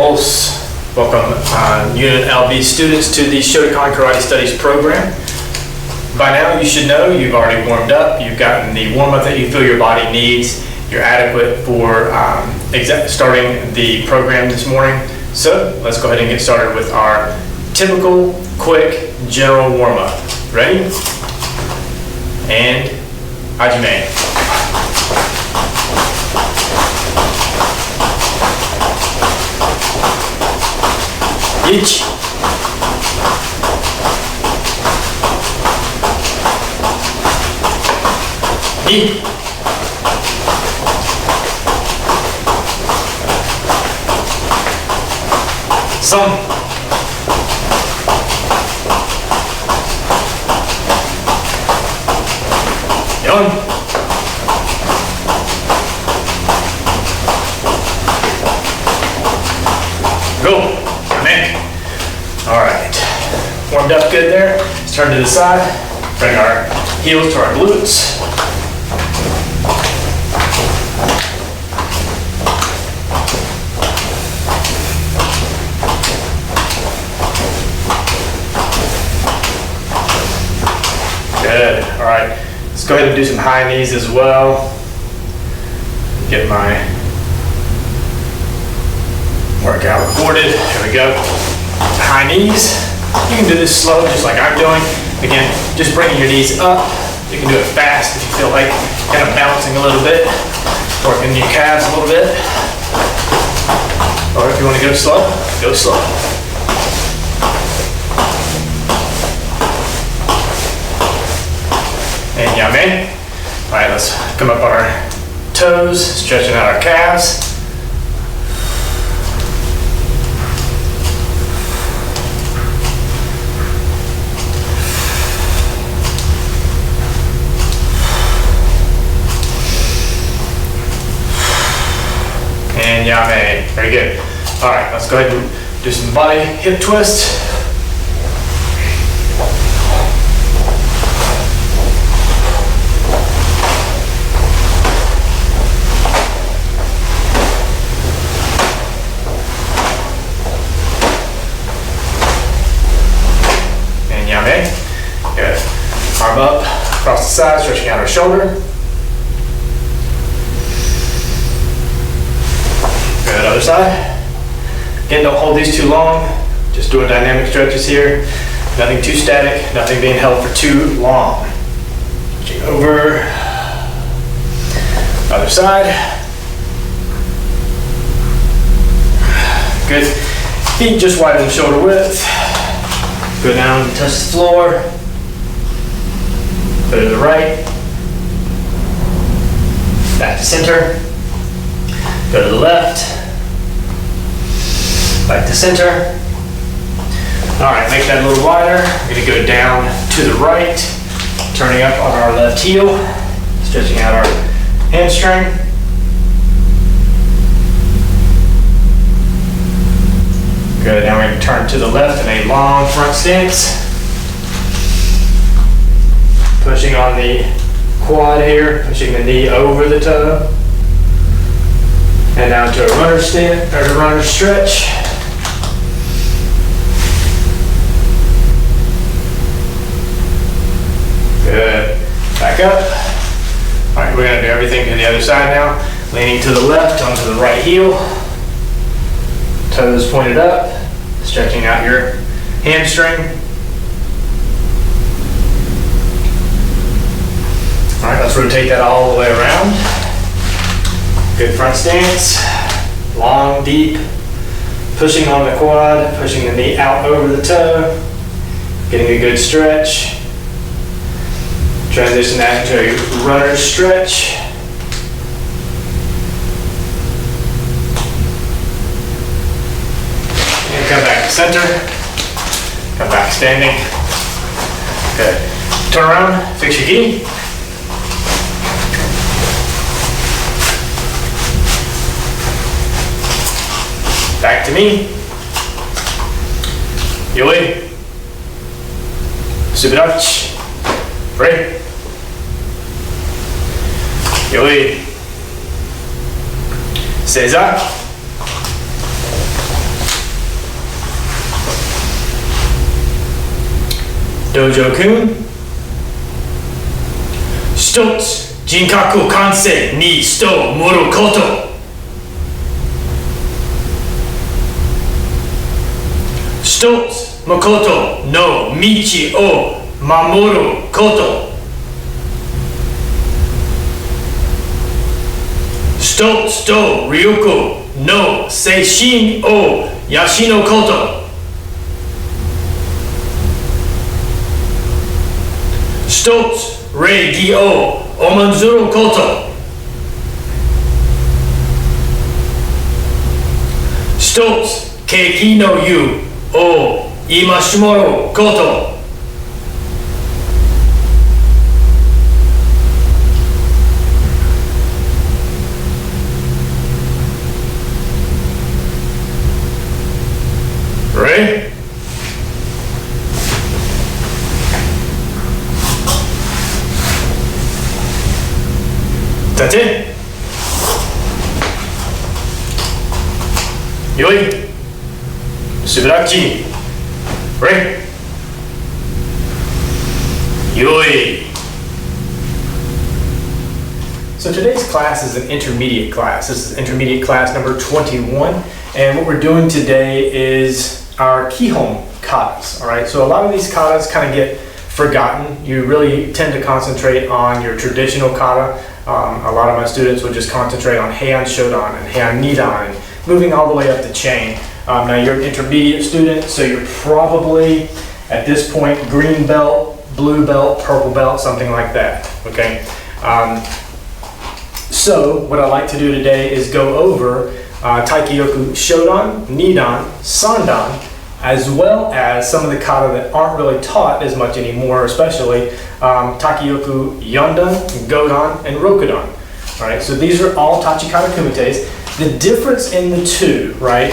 Pulse. Welcome UNLV students to the Shotokan Karate Studies program. By now you should know you've already warmed up, you've gotten the warm-up that you feel your body needs, you're adequate for starting the program this morning. So let's go ahead and get started with our typical, quick, general warm-up. Ready? And Hajime. Ichi. Ni. San. Yon. Go. All right, warmed up good there. Let's turn to the side, bring our heels to our glutes. Good, all right. Let's go ahead and do some high knees as well. Get my workout recorded, here we go. High knees. You can do this slow, just like I'm doing. Again, just bringing your knees up. You can do it fast if you feel like kind of bouncing a little bit, working your calves a little bit. Or if you want to go slow, go slow. And yame. All right, let's come up on our toes, stretching out our calves. And yame. Very good. All right, let's go ahead and do some body hip twists. And yame. Good. Arm up, across the side, stretching out our shoulder. Good, other side. Again, don't hold these too long. Just doing dynamic stretches here. Nothing too static, nothing being held for too long. Switching over. Other side. Good. Feet just widen shoulder width. Go down, touch the floor. Go to the right. Back to center. Go to the left. Back to center. All right, make that a little wider. We're gonna go down to the right, turning up on our left heel, stretching out our hamstring. Good, now we're gonna turn to the left in a long front stance. Pushing on the quad here, pushing the knee over the toe. And down to a runner stand, or a runner stretch. Good. Back up. All right, we're gonna do everything to the other side now. Leaning to the left onto the right heel. Toes pointed up. Stretching out your hamstring. All right, let's rotate that all the way around. Good front stance, long, deep, pushing on the quad, pushing the knee out over the toe, getting a good stretch. Transition that into a runner stretch. And come back to center, come back standing. Good. Turn around, fix your gi. Back to me. Yoi. Subirachi. Free. Yoi. Seiza. Dojo-kun. 一つ、人格完成に人を盛ること。一つ、誠の道を守ること。一つと力の精神を養うこと。一つ、礼儀を重んずること。一つ、景気の湯を戒めること。Ready? That's it. よい。しばらくち。Ready? よい。So today's class is an intermediate class. This is intermediate class number 21, and what we're doing today is our Kihon Katas. All right, so a lot of these katas kind of get forgotten. You really tend to concentrate on your traditional kata. A lot of my students would just concentrate on Kihon Shodan and Kihon Nidan, and moving all the way up the chain. Now you're an intermediate student, so you're probably at this point green belt, blue belt, purple belt, something like that. Okay. So what I'd like to do today is go over Taikyoku Shodan, Nidan, Sandan, as well as some of the kata that aren't really taught as much anymore, especially Taikyoku Yondan, Godan, and Rokudan. All right, so these are all Tachikata Kumites. The difference in the two, right?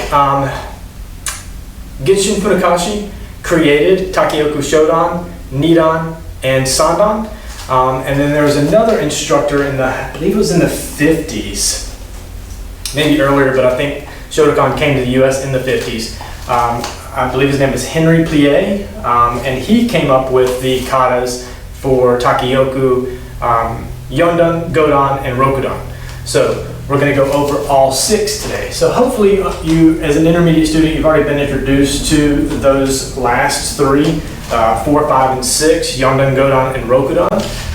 Genshin Funakashi created Taikyoku Shodan, Nidan, and Sandan. And then there was another instructor in the, I believe it was in the 50s, maybe earlier, but I think Shotokan came to the US in the 50s. I believe his name is Henry Plie, and he came up with the katas for Taikyoku, Yondan, Godan, and Rokudan. So we're going to go over all 6 today. So hopefully you, as an intermediate student, you've already been introduced to those last 3. 4, 5, and 6, Yondan, Godan, and Rokudan.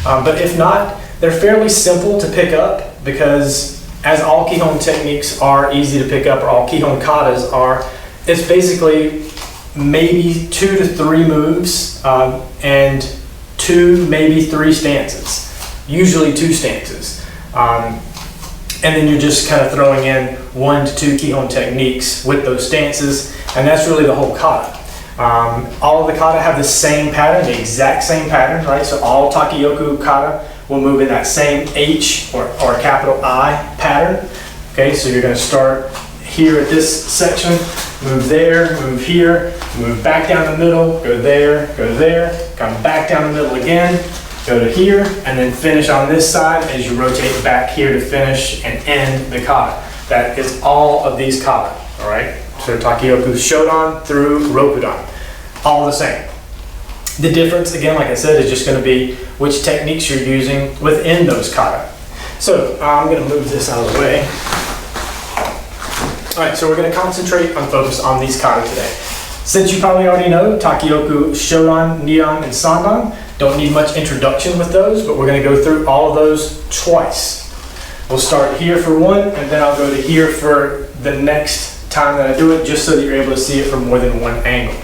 But if not, they're fairly simple to pick up because as all Kihon techniques are easy to pick up, or all Kihon katas are, it's basically maybe 2 to 3 moves and 2, maybe 3 stanzas. Usually 2 stanzas. And then you're just kind of throwing in 1 to 2 Kihon techniques with those stanzas, and that's really the whole kata. All of the kata have the same pattern, the exact same pattern, right? So all Taikyoku kata will move in that same H or capital I pattern. Okay, so you're going to start here at this section, move there, move here, move back down the middle, go there, come back down the middle again, go to here, and then finish on this side as you rotate back here to finish and end the kata. That is all of these kata, all right? So Taikyoku Shodan through Rokudan, all the same. The difference, again, like I said, is just going to be which techniques you're using within those kata. So I'm going to move this out of the way. All right, so we're going to concentrate on focus on these kata today. Since you probably already know Taikyoku Shodan, Nidan, and Sandan, don't need much introduction with those, but we're going to go through all of those twice. We'll start here for one, and then I'll go to here for the next time that I do it, just so that you're able to see it from more than one angle.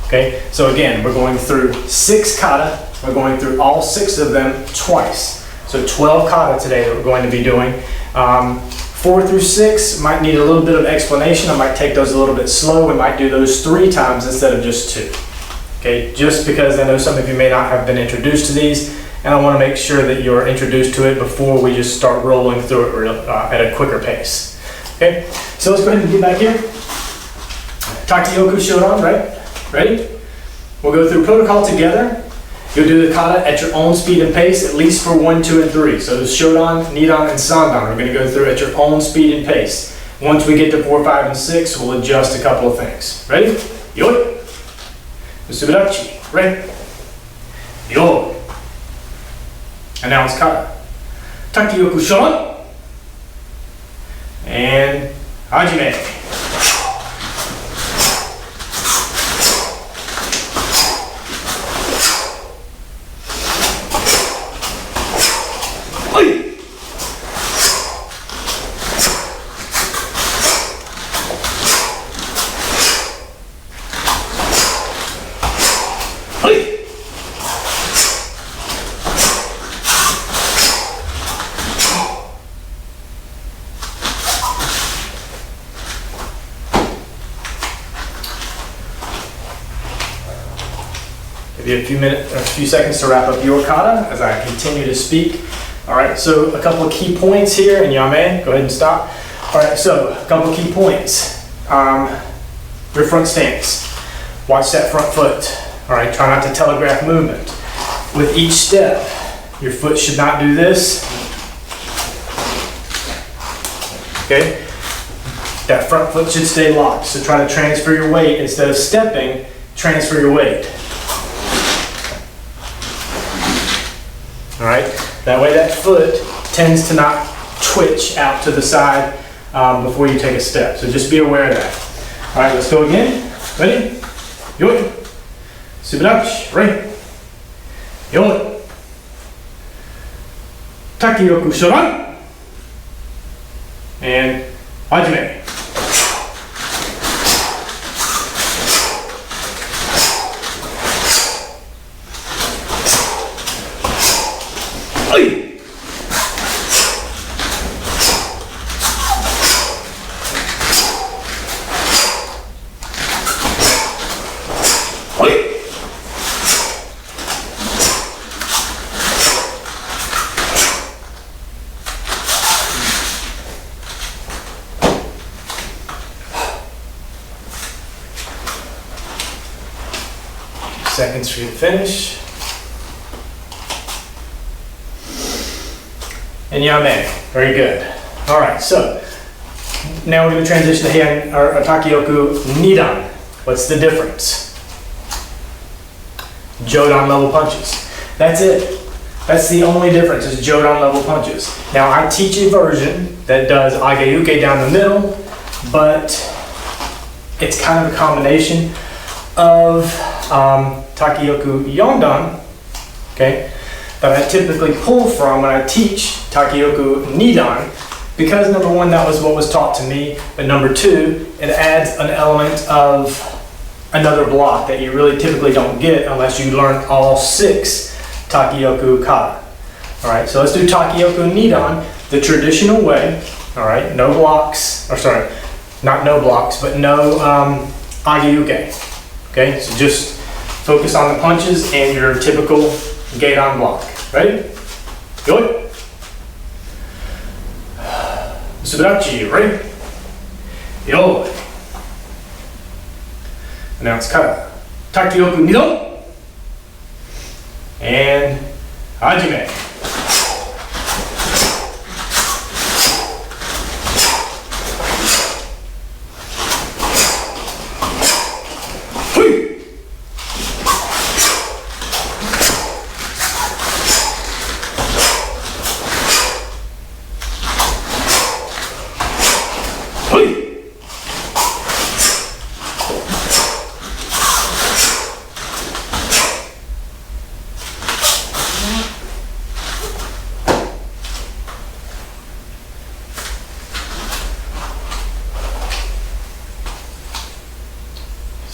Okay, so again, we're going through 6 kata. We're going through all 6 of them twice. So 12 kata today that we're going to be doing. 4 through 6 might need a little bit of explanation. I might take those a little bit slow. We might do those 3 times instead of just 2. Okay, just because I know some of you may not have been introduced to these, and I want to make sure that you're introduced to it before we just start rolling through it at a quicker pace. Okay, so let's go ahead and get back here. Taikyoku Shodan, right? Ready? We'll go through protocol together. You'll do the kata at your own speed and pace, at least for 1, 2, and 3. So Shodan, Nidan, and Sandan, we're going to go through at your own speed and pace. Once we get to 4, 5, and 6, we'll adjust a couple of things. Ready? Yoi. Usubarachi. Ready? Yo. And now it's kata. Takioku Shodan. And hajime. Give you a few seconds to wrap up your kata as I continue to speak. All right, so a couple of key points here, and Yame, go ahead and stop. All right, so a couple of key points. Your front stance. Watch that front foot. All right, try not to telegraph movement. With each step, your foot should not do this. Okay? That front foot should stay locked. So try to transfer your weight. Instead of stepping, transfer your weight. All right? That way that foot tends to not twitch out to the side before you take a step. So just be aware of that. All right, let's go again. Ready? Yoi. Subarachi. Ready? Yoi. Takioku Shodan. And hajime. Seconds for you to finish. And Yame, very good. All right, so now we're going to transition to Heian or Takioku Nidan. What's the difference? Jodan level punches. That's it. That's the only difference is Jodan level punches. Now I teach a version that does Ageuke down the middle, but it's kind of a combination of Takioku Yondan, okay, that I typically pull from when I teach Takioku Nidan, because number one, that was what was taught to me, but number two, it adds an element of another block that you really typically don't get unless you learn all 6 Takioku kata. All right, so let's do Takioku Nidan the traditional way. All right, no blocks, or sorry, not no blocks, but no Ageuke. Okay, so just focus on the punches and your typical gate-on block. Ready? Go. Subarachi, ready? Yo. And now it's kata. Takioku Nidan. And hajime.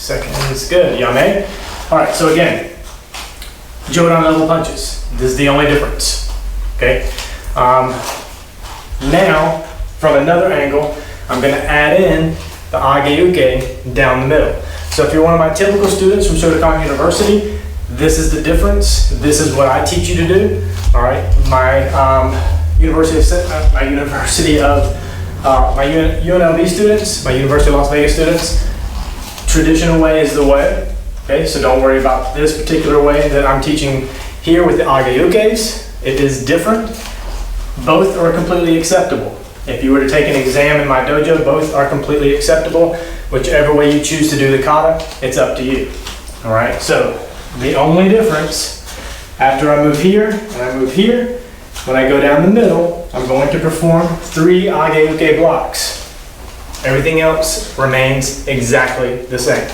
Seconds, good, Yame. All right, so again, Jodan level punches. This is the only difference, okay? Now, from another angle, I'm gonna add in the Ageuke down the middle. So if you're one of my typical students from Shotokan University, this is the difference. This is what I teach you to do, all right? My UNLV students, my University of Las Vegas students, traditional way is the way, okay? So don't worry about this particular way that I'm teaching here with the Ageukes. It is different. Both are completely acceptable. If you were to take an exam in my dojo, both are completely acceptable. Whichever way you choose to do the kata, it's up to you. All right, so the only difference After I move here and I move here, when I go down the middle, I'm going to perform 3 age-uke blocks. Everything else remains exactly the same.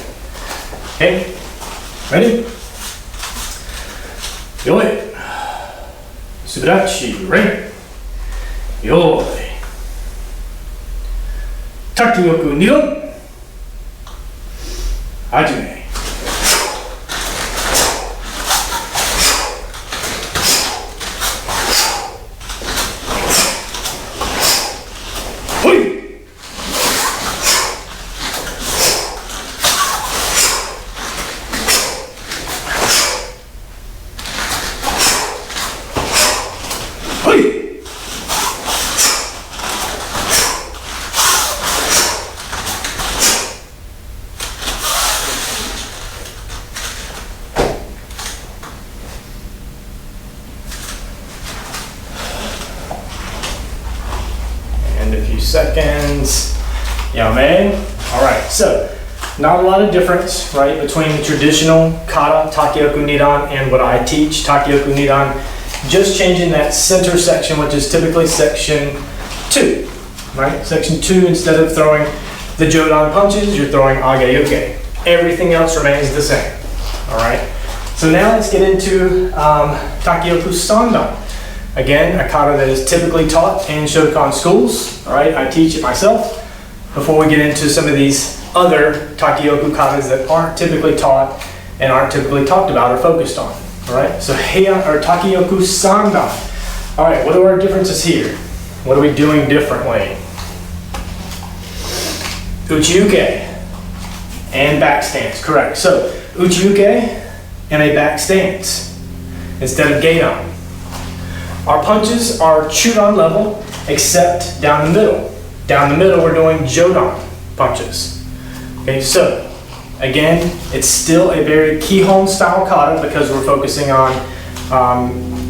Okay, ready? Yoi. Subarachi, right? Yoi. Takioku Nidon. Hajime. A few seconds. Yame. All right, so not a lot of difference, right, between the traditional kata Takioku Nidan and what I teach, Takioku Nidan. Just changing that center section, which is typically section 2, right? Section 2, instead of throwing the Jodan punches, you're throwing age-uke. Everything else remains the same, all right? So now let's get into Takioku Shodan. Again, a kata that is typically taught in Shotokan schools, all right? I teach it myself. Before we get into some of these other Takioku katas that aren't typically taught and aren't typically talked about or focused on, all right? So Heian or Takioku Shodan. All right, what are our differences here? What are we doing differently? Uchi-uke and back stance, correct. So uchi-uke and a back stance instead of gedan. Our punches are Chudan level, except down the middle. Down the middle, we're doing Jodan punches. Okay, so again, it's still a very Kihon style kata because we're focusing on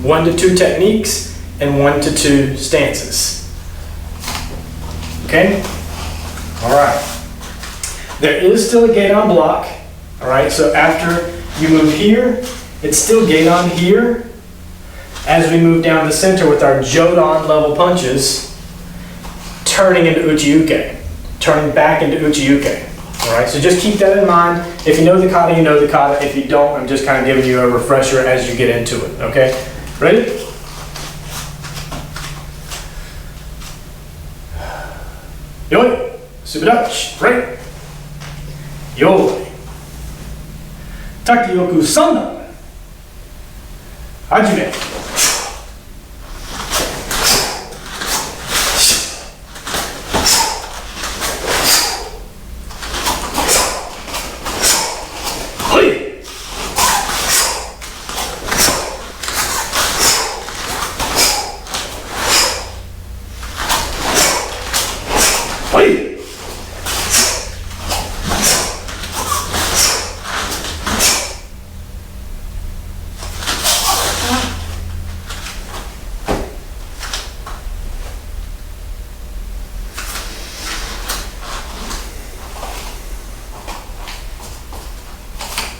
1 to 2 techniques and 1 to 2 stances. Okay, all right. There is still a gedan block. All right, so after you move here, it's still gedan here. As we move down the center with our Jodan level punches, turning into uchi-uke, turning back into uchi-uke. All right, so just keep that in mind. If you know the kata, you know the kata. If you don't, I'm just kind of giving you a refresher as you get into it, okay? Ready? Yoi, subarachi, right? Yoi. Takioku Shodan. Hajime.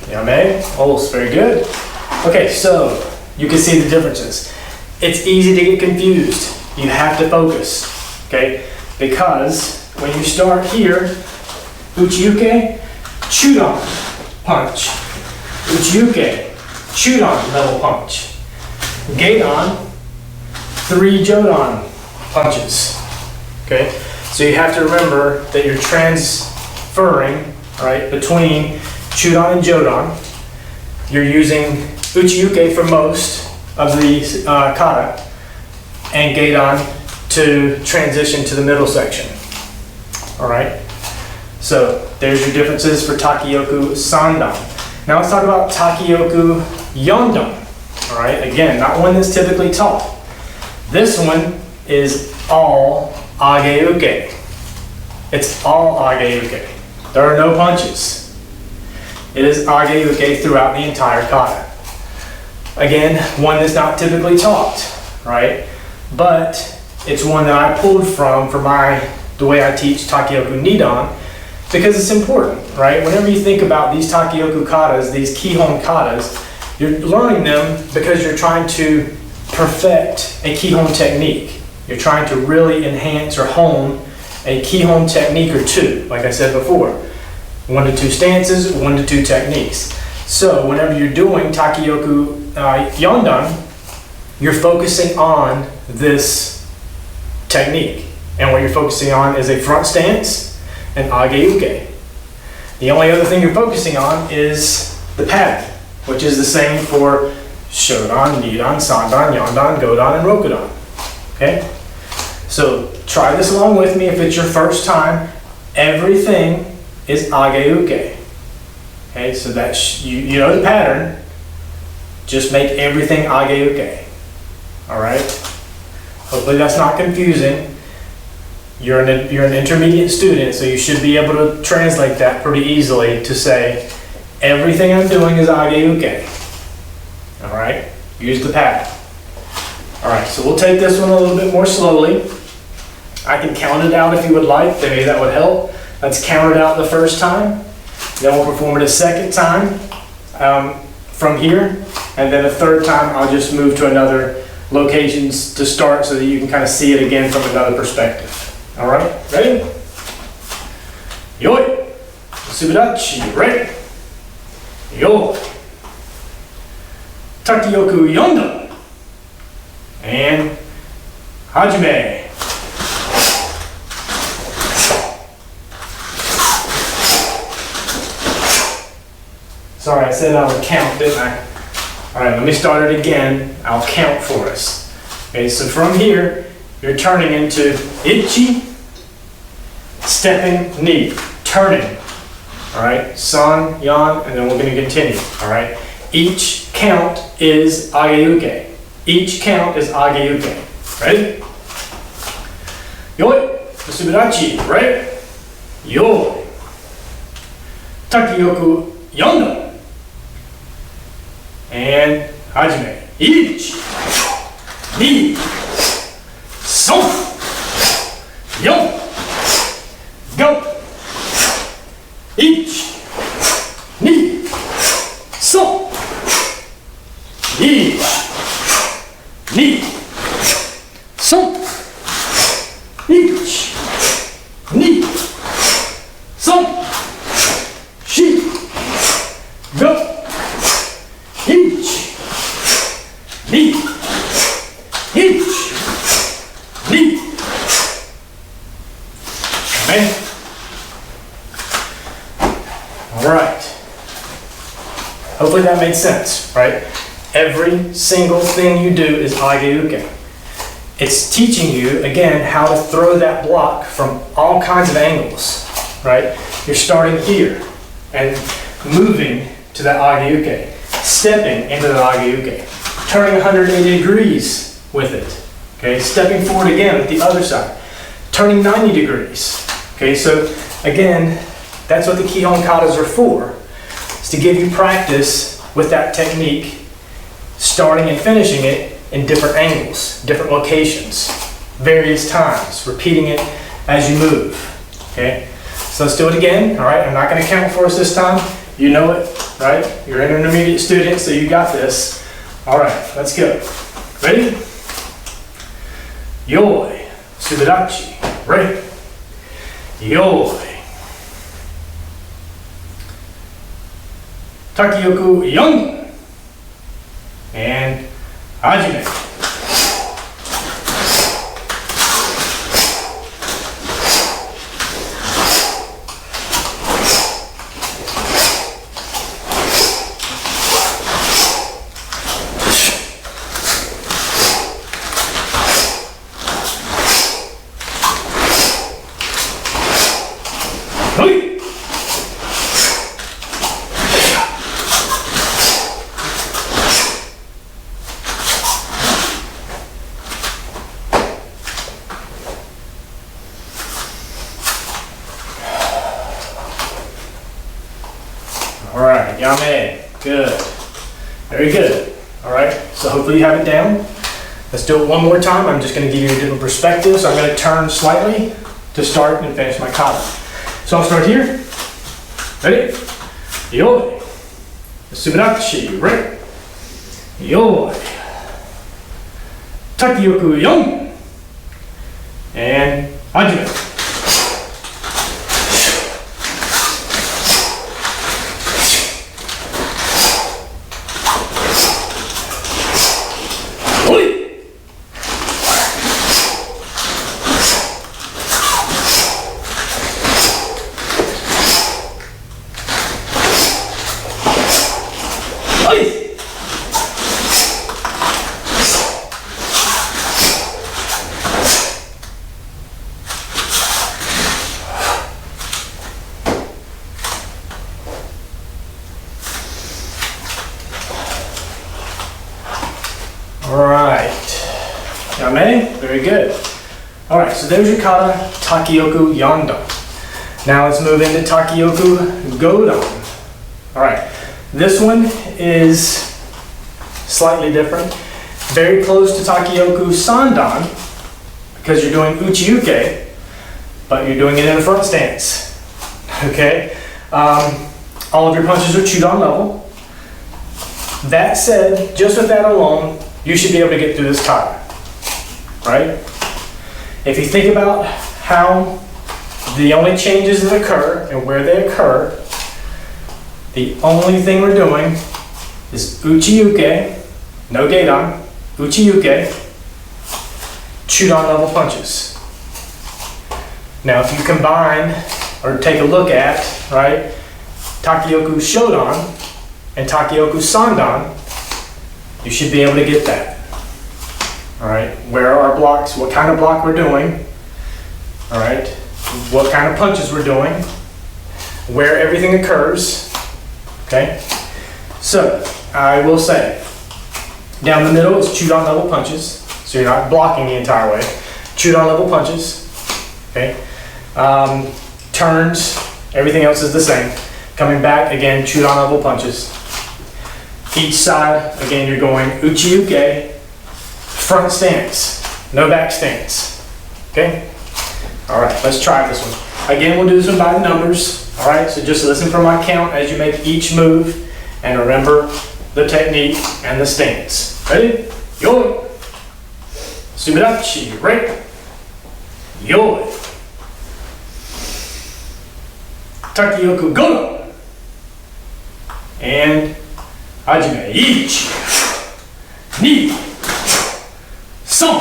Yame, almost very good. Okay, so you can see the differences. It's easy to get confused. You have to focus, okay? Because when you start here, uchi-uke, Chudan punch. Uchi-uke, Chudan level punch. Gedan, 3 Jodan punches, okay? So you have to remember that you're transferring, right, between Chudan and Jodan. You're using uchi-uke for most of the kata and gedan to transition to the middle section. All right, so there's your differences for Takioku Shodan. Now let's talk about Takioku Yondan. All right, again, not one that's typically taught. This one is all age-uke. It's all age-uke. There are no punches. It is age-uke throughout the entire kata. Again, one that's not typically taught, right? But it's one that I pulled from for the way I teach Takioku Nidan, because it's important, right? Whenever you think about these Takioku katas, these Kihon katas, You're learning them because you're trying to perfect a Kihon technique. You're trying to really enhance or hone a Kihon technique or two, like I said before. 1 to 2 stances, 1 to 2 techniques. So whenever you're doing Takioku Yondan, you're focusing on this technique. And what you're focusing on is a front stance and age-uke. The only other thing you're focusing on is the pattern, which is the same for Shodan, Nidan, Sandan, Yondan, Godan, and Rokudan. Okay? So try this along with me if it's your first time. Everything is age-uke. Okay, so that's, you know the pattern. Just make everything age-uke. Alright? Hopefully that's not confusing. You're an intermediate student, so you should be able to translate that pretty easily to say, everything I'm doing is age-uke. Alright? Use the pattern. Alright, so we'll take this one a little bit more slowly. I can count it out if you would like, maybe that would help. Let's count it out the first time. Then we'll perform it a second time from here. And then a third time I'll just move to another locations to start so that you can kind of see it again from another perspective. Alright, ready? Yoi! Subidachi, ready? Yoi! Takioku Yondan! And Hajime! Sorry, I said I would count, didn't I? Alright, let me start it again. I'll count for us. Okay, so from here, you're turning into Ichi, stepping, knee, turning. Alright, San, Yan, and then we're going to continue. Alright, each count is age-uke. Each count is age-uke. Ready? Yoi, Subidachi, right? Yoi. Takioku Yondan. And Hajime. Ichi, ni, son, yon, go. Ichi, ni, son, ichi, ni, son, ichi, ni, son, shi, go. Each, knee, each, knee. Amen. All right. Hopefully that made sense, right? Every single thing you do is age-uke. It's teaching you, again, how to throw that block from all kinds of angles, right? You're starting here and moving to that age-uke. Stepping into the age-uke, turning 180 degrees with it. Okay, stepping forward again with the other side, turning 90 degrees. Okay, so again, that's what the Kihon Katas are for, is to give you practice with that technique, starting and finishing it in different angles, different locations, various times, repeating it as you move. Okay, so let's do it again. All right, I'm not going to count for us this time. You know it, right? You're an intermediate student, so you got this. All right, let's go. Ready? Yoi, Subidachi, ready? Yoi. Takioku Yondan. And Hajime. All right, yame, good, very good. All right, so hopefully you have it down. Let's do it one more time. I'm just going to give you a different perspective. So I'm going to turn slightly to start and finish my kata. So I'll start here. Ready? Yoi. Subidachi, ready? Yo. Takioku 4. And hajime. Very good. All right, so there's your kata Takioku Yondon. Now let's move into Takioku Godon. All right, this one is slightly different. Very close to Takioku Sandan because you're doing uchi-uke, but you're doing it in a front stance. Okay, all of your punches are Shodan level. That said, just with that alone, you should be able to get through this kata. Right? If you think about how the only changes that occur and where they occur, the only thing we're doing is uchi-uke, no gedan, uchi-uke, Shodan level punches. Now if you combine or take a look at, right, Takioku Shodan and Takioku Sandan, you should be able to get that. All right, where are our blocks, what kind of block we're doing, all right, what kind of punches we're doing, where everything occurs, okay? So, I will say, down the middle is Shodan level punches, so you're not blocking the entire way. Shodan level punches, okay? Turns, everything else is the same. Coming back, again, Shodan level punches. Each side, again, you're going uchi-uke, front stance, no back stance, okay? All right, let's try this one. Again, we'll do this one by the numbers, all right? So just listen for my count as you make each move and remember the technique and the stance. Ready? Yo. Sumidachi, right? Yo. Takioku Gono. And hajime, ichi, ni, 3、4、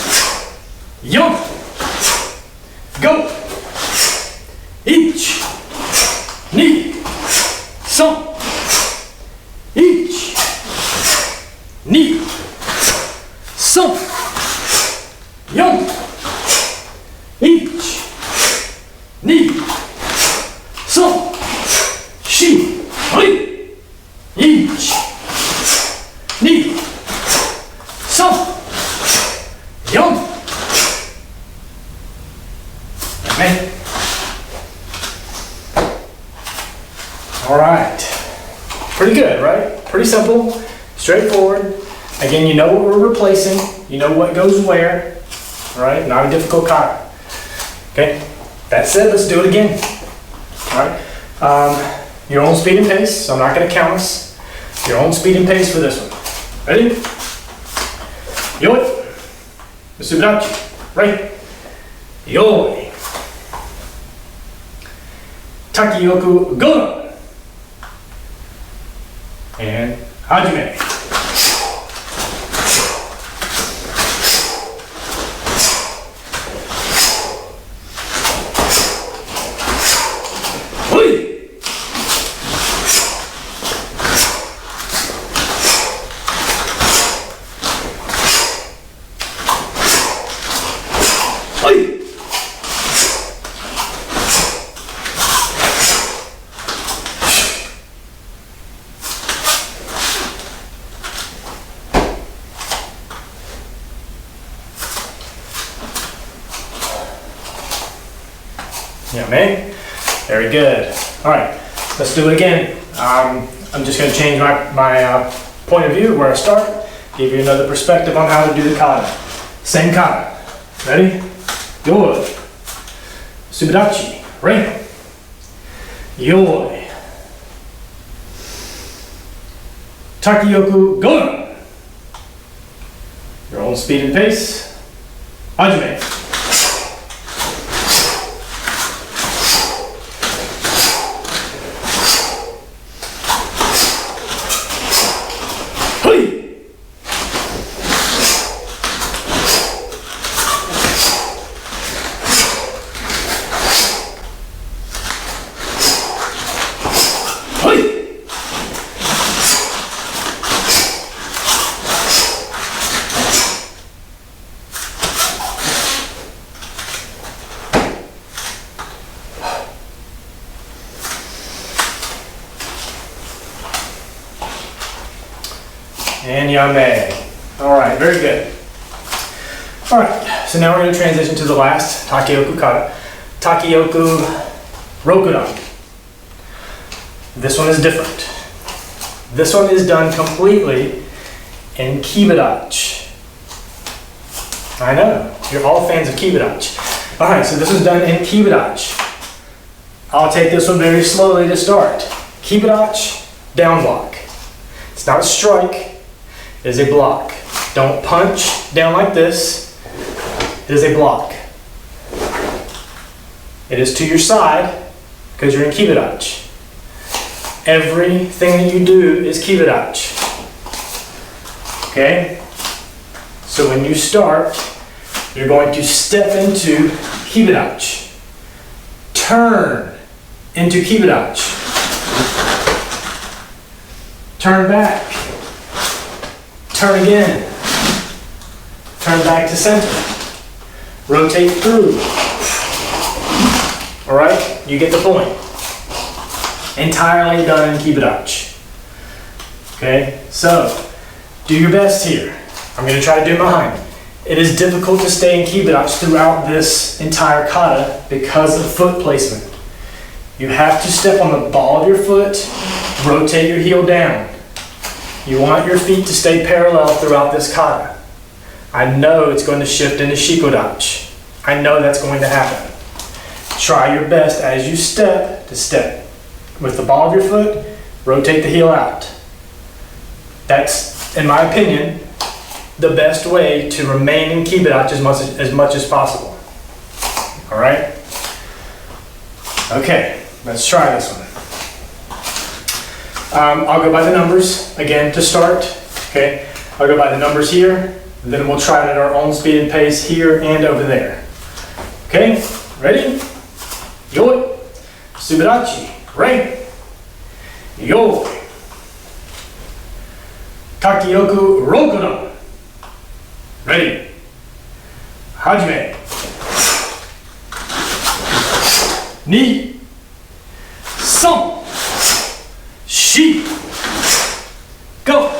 5、1、2、3、1、2、3、4、1、2、3、4、はい、1、2、3、4. Okay. All right. Pretty good, right? Pretty simple, straightforward. Again, you know what we're replacing. You know what goes where. All right, not a difficult kata. Okay. That said, let's do it again. All right. Your own speed and pace. So I'm not going to count us. Your own speed and pace for this one. Ready? Yo. Sumidachi, right? Yoi. Takioku Gono. And hajime. Hoi. Yeah, man. Very good. All right, let's do it again. I'm just going to change my point of view where I start, give you another perspective on how to do the kata. Same kata. Ready? Yoi. Sumidachi. Right? Takiyoku Godan. Your own speed and pace. Hajime. And yame. All right, very good. All right, so now we're going to transition to the last Takiyoku Kata, Takiyoku Rokudan. This one is different. This one is done completely in Kibadachi. I know, you're all fans of Kibadachi. All right, so this is done in Kibadachi. I'll take this one very slowly to start. Kibadachi, down block. It's not a strike. It is a block. Don't punch down like this. It is a block. It is to your side because you're in Kibadachi. Everything that you do is Kibadachi. Okay? So when you start, you're going to step into Kibadachi. Turn into Kibadachi. Turn back. Turn again. Turn back to center. Rotate through. All right? You get the point. Entirely done in Kibadachi. Okay? So, do your best here. I'm going to try to do mine. It is difficult to stay in Kibadachi throughout this entire kata because of foot placement. You have to step on the ball of your foot, rotate your heel down. You want your feet to stay parallel throughout this kata. I know it's going to shift into Shikodachi. I know that's going to happen. Try your best as you step to step. With the ball of your foot, rotate the heel out. That's, in my opinion, the best way to remain in Kibadachi as much as possible. All right? Okay, let's try this one. I'll go by the numbers again to start. Okay, I'll go by the numbers here, then we'll try it at our own speed and pace here and over there. Okay, ready? Yoi, Subadachi, right? Yoi, Takiyoku Rokudan. Ready? Hajime. Ni, son. Shi, go.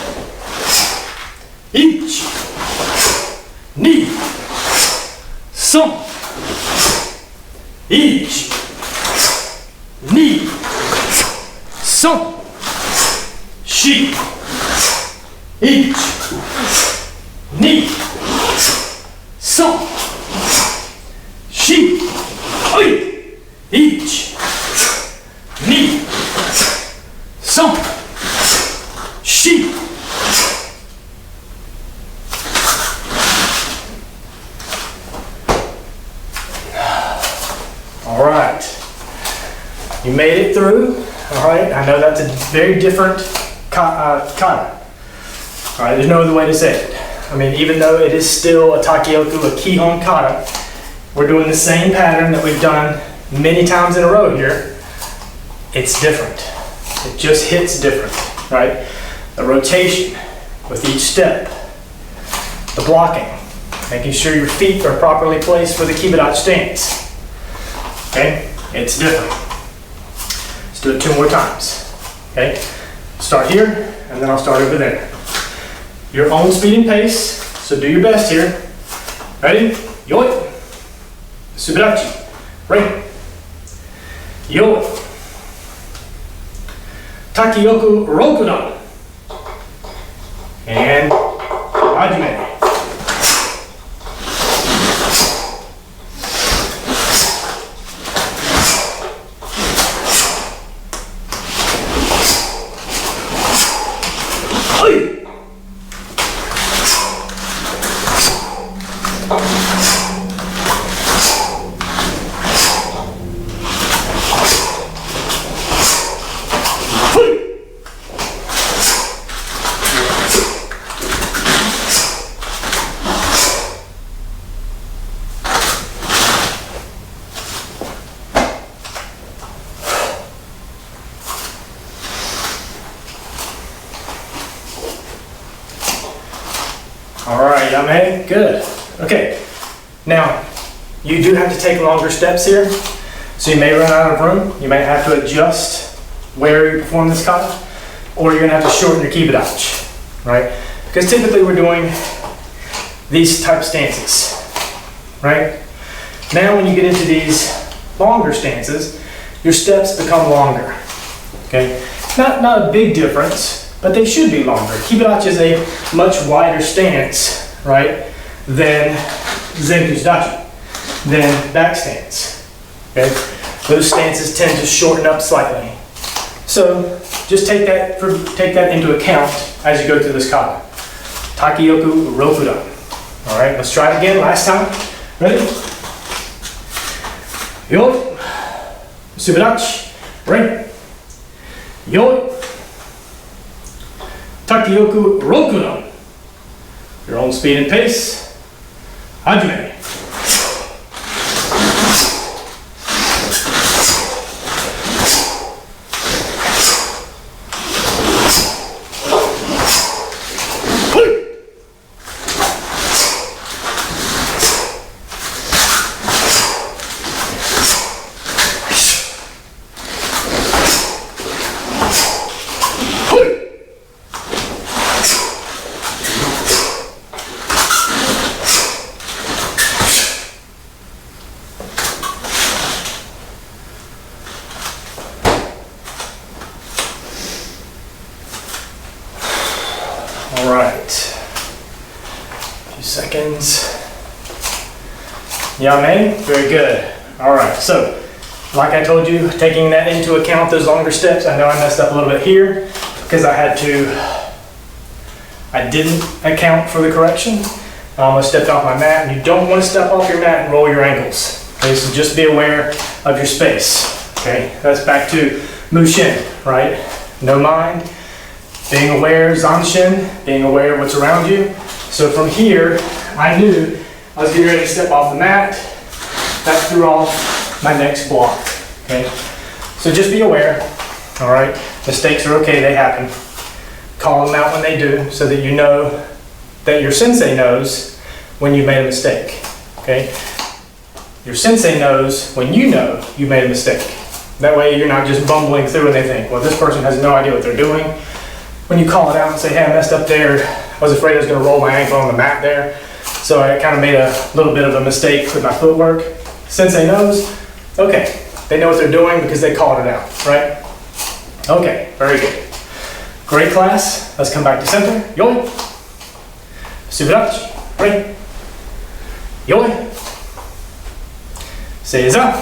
Ich, ni, son. Ich, ni, son. Shi, ich, ni, son. Shi, oi, ich, ni, son. Shi. All right. You made it through. All right. I know that's a very different kata. All right. There's no other way to say it. I mean, even though it is still a Takiyoku, a Kihon Kata, we're doing the same pattern that we've done many times in a row here. It's different. It just hits different, right? The rotation with each step, the blocking, making sure your feet are properly placed for the Kibadachi stance. Okay, it's different. Let's do it 2 more times. Okay, start here, and then I'll start over there. Your own speed and pace, so do your best here. Ready? Yoi, Subadachi, right? Yoi, Takiyoku Rokudan. And Hajime. Yame, good. Okay, now you do have to take longer steps here, so you may run out of room. You may have to adjust where you perform this kata, or you're gonna have to shorten your kibidachi, right? Because typically we're doing these type stances, right? Now when you get into these longer stances, your steps become longer, okay? Not a big difference, but they should be longer. Kibidachi is a much wider stance, right, than Zenkudachi, than back stance, okay? Those stances tend to shorten up slightly. So just take that into account as you go through this kata. Takiyoku Rokudan. All right, let's try it again. Last time. Ready? Yo. Subidachi. Right. Yo. Takiyoku Rokudan. Your own speed and pace. Hajime. All right, a few seconds. Yame, very good. All right, so like I told you, taking that into account, those longer steps, I know I messed up a little bit here because I didn't account for the correction. I almost stepped off my mat, and you don't want to step off your mat and roll your ankles. Okay, so just be aware of your space. Okay, that's back to Mushin, right? No mind. Being aware, Zanshin, being aware of what's around you. So from here, I knew I was getting ready to step off the mat. That threw off my next block, okay? So just be aware, all right? Mistakes are okay, they happen. Call them out when they do so that you know that your sensei knows when you made a mistake, okay? Your sensei knows when you know you made a mistake. That way you're not just bumbling through and they think, well, this person has no idea what they're doing. When you call it out and say, hey, I messed up there, I was afraid I was going to roll my ankle on the mat there, so I kind of made a little bit of a mistake with my footwork. Sensei knows, okay, they know what they're doing because they called it out, right? Okay, very good. Great class. Let's come back to center. Yoi. Subidachi. Right. Yoi. Seiza.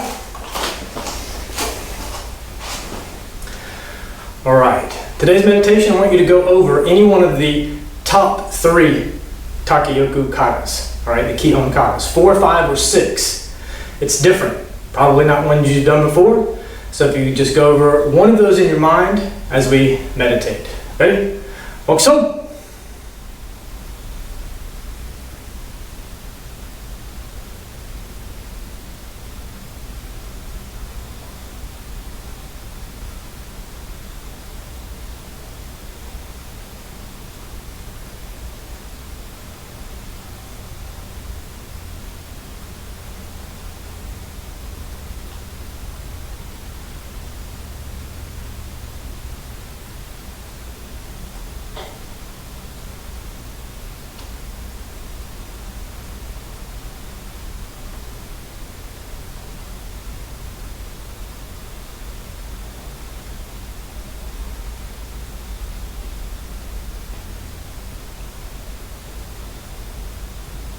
All right. Today's meditation, I want you to go over any one of the top 3 Takiyoku katas, all right, the Kihon katas, 4, 5, or 6. It's different, probably not one you've done before. So if you just go over one of those in your mind as we meditate. Ready? Bokuso.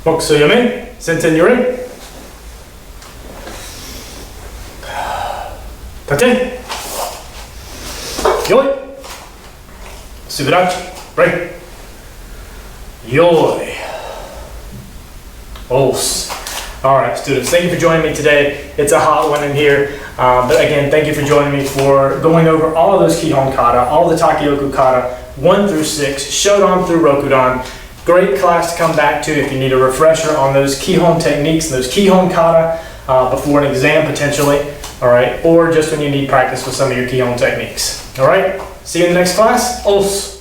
Bokuso yame, senten yore. Tate. Yoi. Subidachi. Right. Yoi. Os. All right, students, thank you for joining me today. It's a hot one in here. But again, thank you for joining me for going over all of those Kihon kata, all the Takiyoku kata, 1 through 6, Shodan through Rokudan. Great class to come back to if you need a refresher on those Kihon techniques, those Kihon kata before an exam potentially, all right? Or just when you need practice with some of your Kihon techniques, all right? See you in the next class. Os.